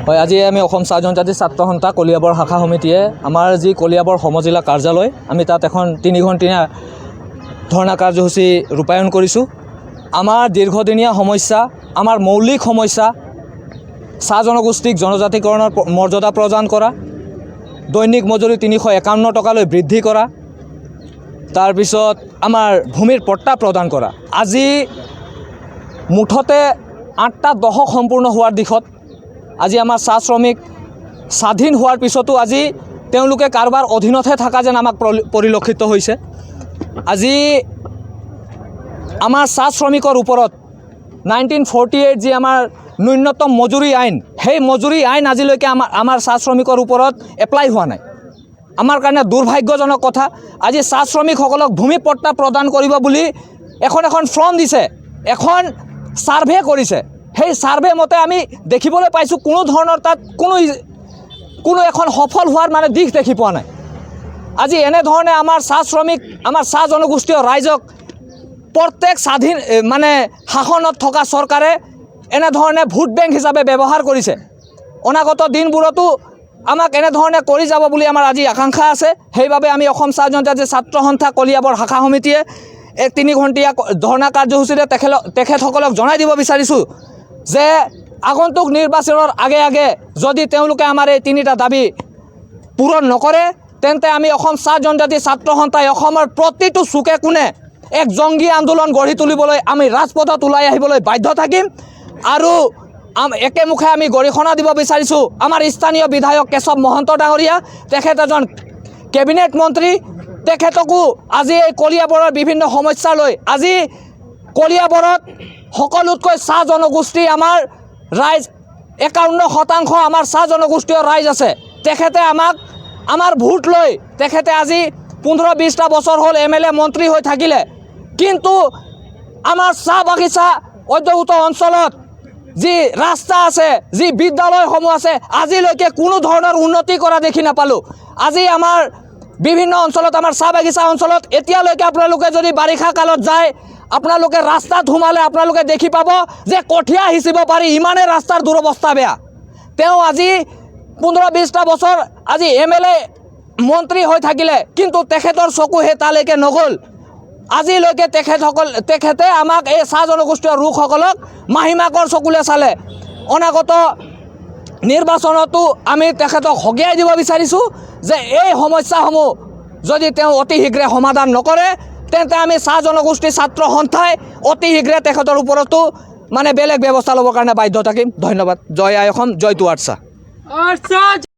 হয়, আজি আমি অসম চাহ জনজাতি ছাত্ৰ সন্থা কলিয়াবৰ শাখা সমিতিয়ে আমাৰ যি কলিয়াবৰ সমজিলা কাৰ্যালয় আমি তাত এখন 3 ঘণ্টীয়া ধৰ্ণা কাৰ্যসূচী ৰূপায়ণ কৰিছোঁ। আমাৰ দীৰ্ঘদিনীয়া সমস্যা, আমাৰ মৌলিক সমস্যা, চাহ জনগোষ্ঠীক জনজাতিকৰণৰ মৰ্যাদা প্ৰদান কৰা, দৈনিক মজুৰি 351 টকালৈ বৃদ্ধি কৰা, তাৰপিছত আমাৰ ভূমিৰ পট্টা প্ৰদান কৰা। আজি মুঠতে 8টা দশক সম্পূৰ্ণ হোৱাৰ দিশত আজি আমাৰ চাহ শ্ৰমিক স্বাধীন হোৱাৰ পিছতো আজি তেওঁলোকে কাৰোবাৰ অধীনতহে থকা যেন আমাক পৰিলক্ষিত হৈছে। আজি আমাৰ চাহ শ্ৰমিকৰ ওপৰত 1948 যি আমাৰ ন্যূনতম মজুৰি আইন, সেই মজুৰি আইন আজিলৈকে আমাৰ চাহ শ্ৰমিকৰ ওপৰত এপ্লাই হোৱা নাই। আমাৰ কাৰণে দুৰ্ভাগ্যজনক কথা। আজি চাহ শ্ৰমিকসকলক ভূমি পট্টা প্ৰদান কৰিব বুলি এখন ফৰ্ম দিছে, এখন ছাৰ্ভে কৰিছে। সেই ছাৰ্ভে মতে আমি দেখিবলৈ পাইছোঁ কোনো ধৰণৰ তাত কোনো এখন সফল হোৱাৰ মানে দিশ দেখি পোৱা নাই। আজি এনেধৰণে আমাৰ চাহ শ্ৰমিক, আমাৰ চাহ জনগোষ্ঠীয় ৰাইজক প্ৰত্যেক স্বাধীন মানে শাসনত থকা চৰকাৰে এনেধৰণে ভোট বেংক হিচাপে ব্যৱহাৰ কৰিছে। অনাগত দিনবোৰতো আমাক এনেধৰণে কৰি যাব বুলি আমাৰ আজি আকাংক্ষা আছে। সেইবাবে আমি অসম চাহ জনজাতি ছাত্ৰ সন্থা কলিয়াবৰ শাখা সমিতিয়ে এক 3 ঘণ্টীয়া ধৰ্ণা কাৰ্যসূচীৰে তেখেতসকলক জনাই দিব বিচাৰিছোঁ যে আগন্তুক নিৰ্বাচনৰ আগে যদি তেওঁলোকে আমাৰ এই 3টা দাবী পূৰণ নকৰে, তেন্তে আমি অসম চাহ জনজাতি ছাত্ৰ সন্থাই অসমৰ প্ৰতিটো চুকে কোণে এক জংগী আন্দোলন গঢ়ি তুলিবলৈ আমি ৰাজপথত ওলাই আহিবলৈ বাধ্য থাকিম। আৰু একেমুখে আমি গৰিহণা দিব বিচাৰিছোঁ আমাৰ স্থানীয় বিধায়ক কেশৱ মহন্ত ডাঙৰীয়া, তেখেত এজন কেবিনেট মন্ত্ৰী, তেখেতকো আজি এই কলিয়াবৰৰ বিভিন্ন সমস্যা লৈ, আজি কলিয়াবৰত সকলোতকৈ চাহ জনগোষ্ঠী আমাৰ ৰাইজ 51% আমাৰ চাহ জনগোষ্ঠীয় ৰাইজ আছে। তেখেতে আমাৰ ভোট লৈ তেখেতে আজি 15-20টা বছৰ হ'ল MLA মন্ত্ৰী হৈ থাকিলে, কিন্তু আমাৰ চাহ বাগিচা ঔদ্যোগিক অঞ্চলত যি ৰাস্তা আছে, যি বিদ্যালয়সমূহ আছে, আজিলৈকে কোনো ধৰণৰ উন্নতি কৰা দেখি নাপালোঁ। আজি আমাৰ বিভিন্ন অঞ্চলত, আমাৰ চাহ বাগিচা অঞ্চলত এতিয়ালৈকে আপোনালোকে যদি বাৰিষা কালত যায়, আপোনালোকে ৰাস্তাত সোমালে আপোনালোকে দেখি পাব যে কঠীয়া সিঁচিব পাৰি, ইমানেই ৰাস্তাৰ দুৰৱস্থা বেয়া। তেওঁ আজি 15-20টা বছৰ আজি MLA মন্ত্ৰী হৈ থাকিলে, কিন্তু তেখেতৰ চকু সেই তালৈকে নগ'ল। আজিলৈকে তেখেতে আমাক এই চাহ জনগোষ্ঠীয় লোকসকলক মাহিমাকৰ চকুলে চালে। অনাগত নিৰ্বাচনতো আমি তেখেতক হগিয়াই দিব বিচাৰিছোঁ যে এই সমস্যাসমূহ যদি তেওঁ অতি শীঘ্ৰে সমাধান নকৰে, তেন্তে আমি চাহ জনগোষ্ঠী ছাত্ৰ সন্থাই অতি শীঘ্ৰে তেখেতৰ ওপৰতো মানে বেলেগ ব্যৱস্থা ল'বৰ কাৰণে বাধ্য থাকিম। ধন্যবাদ। জয় আই অসম, জয় টুৱাৰ্ড চাহ।